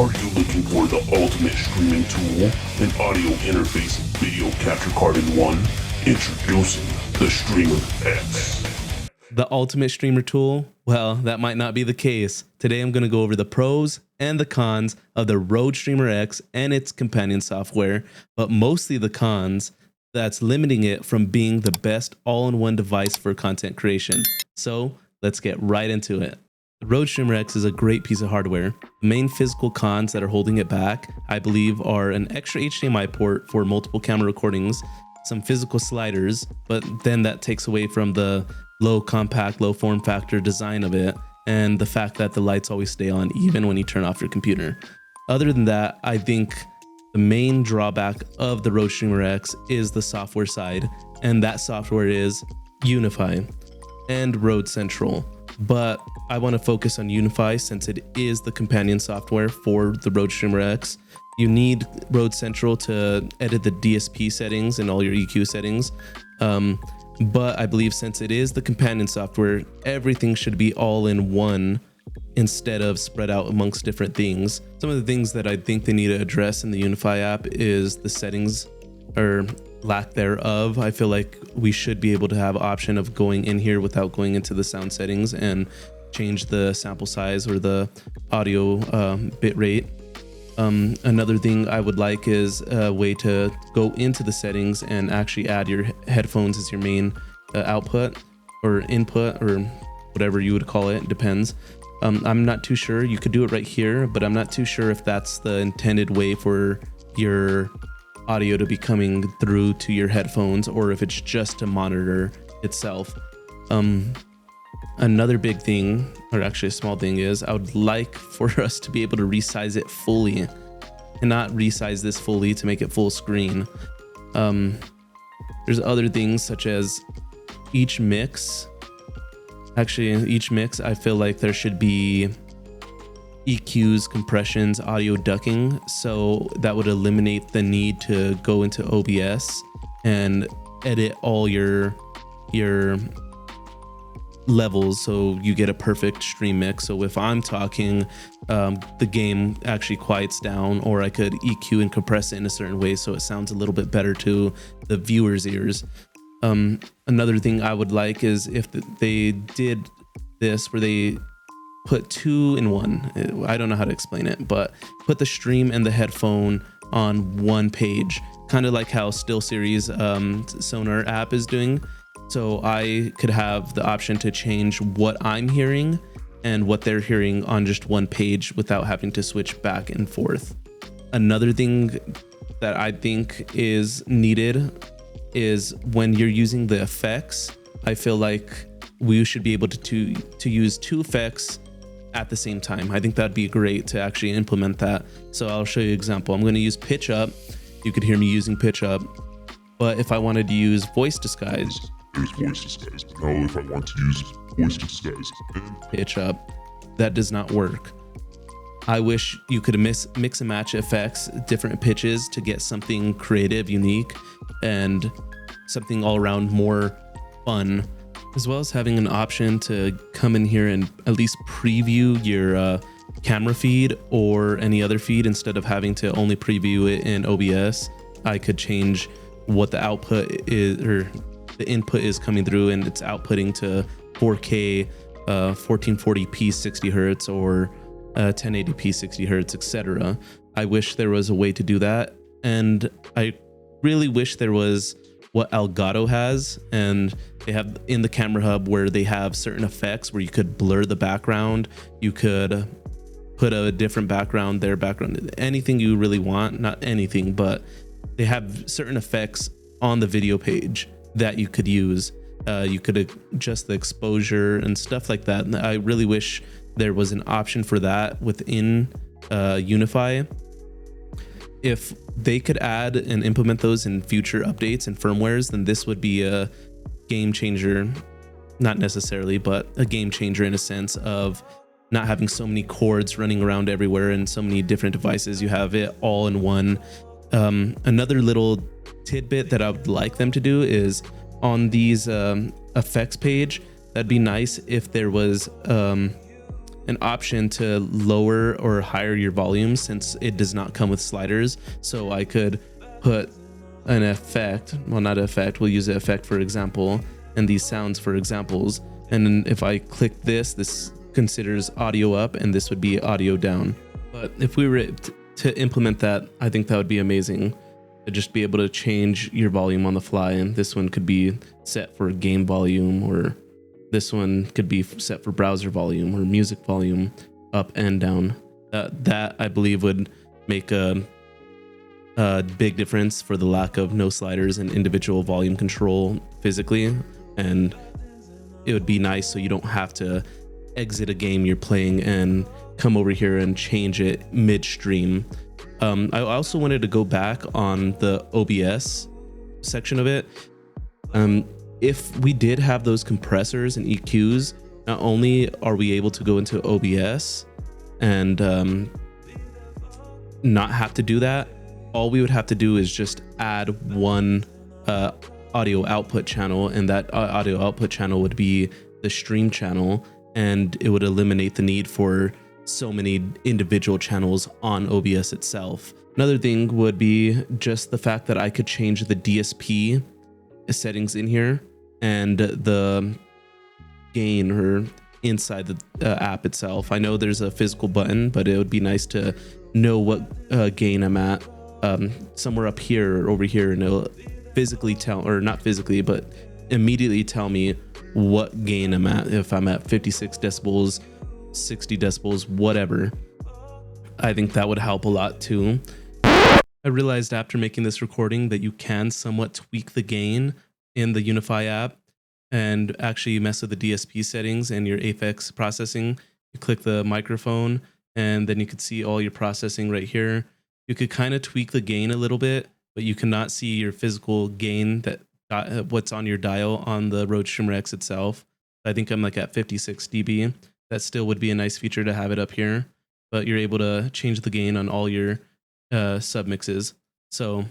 Are you looking for the ultimate streaming tool, an audio interface and video capture card in one? Introducing the Streamer X. The ultimate streamer tool? Well, that might not be the case. Today I'm going to go over the pros and the cons of the Rode Streamer X and its companion software, but mostly the cons that's limiting it from being the best all-in-one device for content creation. So let's get right into it. The Rode Streamer X is a great piece of hardware. The main physical cons that are holding it back, I believe, are an extra HDMI port for multiple camera recordings, some physical sliders, but then that takes away from the low compact, low form factor design of it, and the fact that the lights always stay on even when you turn off your computer. Other than that, I think the main drawback of the Rode Streamer X is the software side, and that software is Unify and Rode Central. But I want to focus on Unify since it is the companion software for the Rode Streamer X. You need Rode Central to edit the DSP settings and all your EQ settings. But I believe since it is the companion software, everything should be all in one instead of spread out amongst different things. Some of the things that I think they need to address in the Unify app is the settings or lack thereof. I feel like we should be able to have option of going in here without going into the sound settings and change the sample size or the audio bit rate. Another thing I would like is a way to go into the settings and actually add your headphones as your main output or input or whatever you would call it. Depends. I'm not too sure. You could do it right here, but I'm not too sure if that's the intended way for your audio to be coming through to your headphones or if it's just to monitor itself. Another big thing, or actually a small thing, is I would like for us to be able to resize it fully and not resize this fully to make it full screen. There's other things such as each mix. Actually, in each mix, I feel like there should be EQs, compressions, audio ducking, so that would eliminate the need to go into OBS and edit all your levels so you get a perfect stream mix. So if I'm talking, the game actually quiets down, or I could EQ and compress it in a certain way so it sounds a little bit better to the viewer's ears. Another thing I would like is if they did this where they put two in one. I don't know how to explain it, but put the stream and the headphone on one page, kind of like how StillSeries Sonar app is doing. So I could have the option to change what I'm hearing and what they're hearing on just one page without having to switch back and forth. Another thing that I think is needed is when you're using the effects, I feel like we should be able to use two effects at the same time. I think that'd be great to actually implement that. So I'll show you an example. I'm going to use pitch up. You could hear me using pitch up. But if I wanted to use voice disguise, There's voice disguise. Now if I want to use voice disguise and pitch up, that does not work. I wish you could mix and match effects, different pitches to get something creative, unique, and something all around more fun, as well as having an option to come in here and at least preview your camera feed or any other feed instead of having to only preview it in OBS. I could change what the output is, or the input is coming through, and it's outputting to 4K, 1440p 60 hertz or 1080p 60 hertz, etc. I wish there was a way to do that, and I really wish there was what Elgato has, and they have in the camera hub where they have certain effects where you could blur the background, you could put a different background, their background, anything you really want. Not anything, but they have certain effects on the video page that you could use. You could adjust the exposure and stuff like that. And I really wish there was an option for that within Unify. If they could add and implement those in future updates and firmwares, then this would be a game changer. Not necessarily, but a game changer in a sense of not having so many cords running around everywhere and so many different devices. You have it all in one. Another little tidbit that I would like them to do is on these effects page, that'd be nice if there was and an option to lower or higher your volume since it does not come with sliders. So I could put an effect, well, not an effect, we'll use an effect for example, and these sounds for examples. And then if I click this considers audio up and this would be audio down. But if we were to implement that, I think that would be amazing. To just be able to change your volume on the fly, and this one could be set for game volume, or this one could be set for browser volume or music volume, up and down. That I believe would make a big difference for the lack of no sliders and individual volume control physically, and it would be nice so you don't have to exit a game you're playing and come over here and change it midstream. I also wanted to go back on the OBS section of it. If we did have those compressors and EQs, not only are we able to go into OBS and not have to do that, all we would have to do is just add one audio output channel, and that audio output channel would be the stream channel, and it would eliminate the need for so many individual channels on OBS itself. Another thing would be just the fact that I could change the DSP settings in here and the gain or inside the app itself. I know there's a physical button, but it would be nice to know what gain I'm at somewhere up here or over here, and it'll physically tell, or not physically, but immediately tell me what gain I'm at. If I'm at 56 decibels, 60 decibels, whatever. I think that would help a lot too. I realized after making this recording that you can somewhat tweak the gain in the Unify app and actually mess with the DSP settings and your Aphex processing. You click the microphone and then you could see all your processing right here. You could kind of tweak the gain a little bit, but you cannot see your physical gain, that what's on your dial on the Rode Streamer X itself. I think I'm like at 56 dB. That still would be a nice feature to have it up here, but you're able to change the gain on all your submixes. So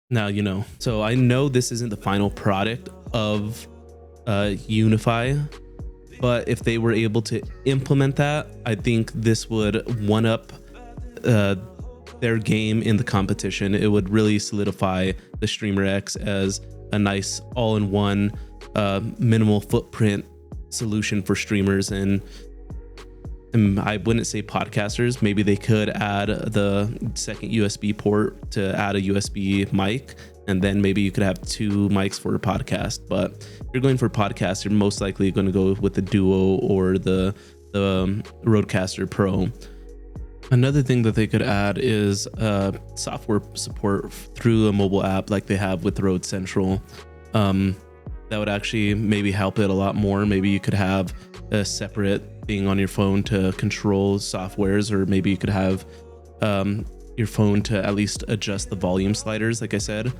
now you know. So I know this isn't the final product of Unify, but if they were able to implement that, I think this would one up their game in the competition. It would really solidify the Streamer X as a nice all-in-one minimal footprint solution for streamers. And I wouldn't say podcasters. Maybe they could add the second USB port to add a USB mic, and then maybe you could have two mics for a podcast. But if you're going for podcast, you're most likely going to go with the Duo or the Rodecaster Pro. Another thing that they could add is software support through a mobile app like they have with Rode Central. That would actually maybe help it a lot more. Maybe you could have a separate thing on your phone to control softwares, or maybe you could have your phone to at least adjust the volume sliders. Like I said,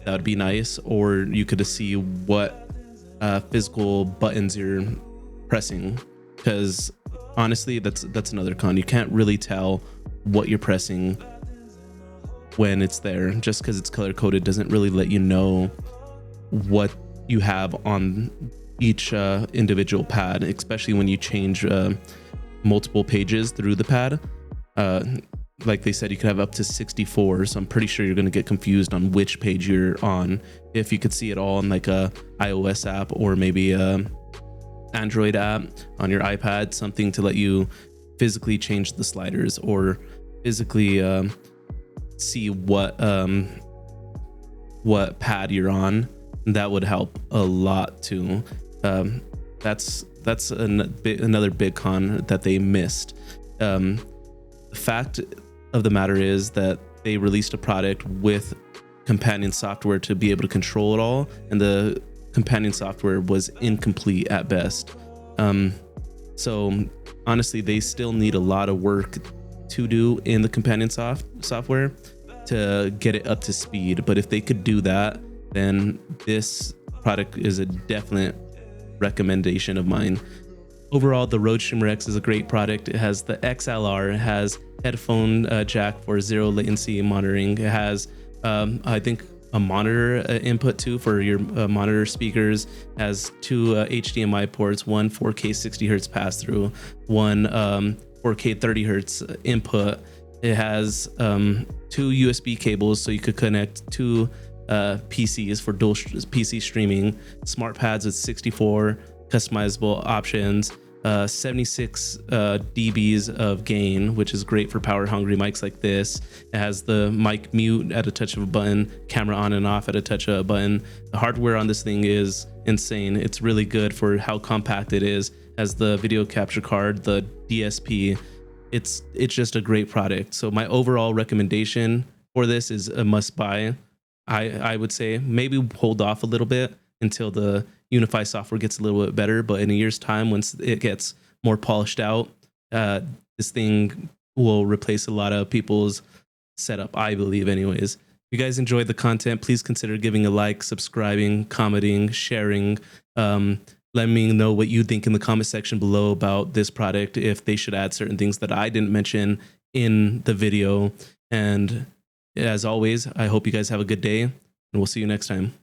that would be nice. Or you could see what physical buttons you're pressing, because honestly, that's another con. You can't really tell what you're pressing when it's there. Just because it's color coded doesn't really let you know what you have on each individual pad, especially when you change multiple pages through the pad. Like they said, you could have up to 64, so I'm pretty sure you're going to get confused on which page you're on. If you could see it all in like a iOS app or maybe a Android app on your iPad, something to let you physically change the sliders or physically see what pad you're on, that would help a lot too. That's another big con that they missed. The fact of the matter is that they released a product with companion software to be able to control it all, and the companion software was incomplete at best. So honestly, they still need a lot of work to do in the companion software to get it up to speed. But if they could do that, then this product is a definite recommendation of mine. Overall, the Rode Streamer X is a great product. It has the XLR, it has headphone jack for zero latency monitoring. It has, I think a monitor input too for your monitor speakers. Has two HDMI ports, one 4K 60 hertz pass through, one 4K 30 hertz input. It has two USB cables, so you could connect two PCs for dual PC streaming. Smart pads with 64 customizable options. 76 dBs of gain, which is great for power hungry mics like this. It has the mic mute at a touch of a button, camera on and off at a touch of a button. The hardware on this thing is insane. It's really good for how compact it is. Has the video capture card, the DSP. It's just a great product. So my overall recommendation for this is a must buy. I would say maybe hold off a little bit until the Unify software gets a little bit better, but in a year's time, once it gets more polished out, this thing will replace a lot of people's setup, I believe anyways. If you guys enjoyed the content, please consider giving a like, subscribing, commenting, sharing. Let me know what you think in the comment section below about this product, if they should add certain things that I didn't mention in the video. And as always, I hope you guys have a good day, and we'll see you next time.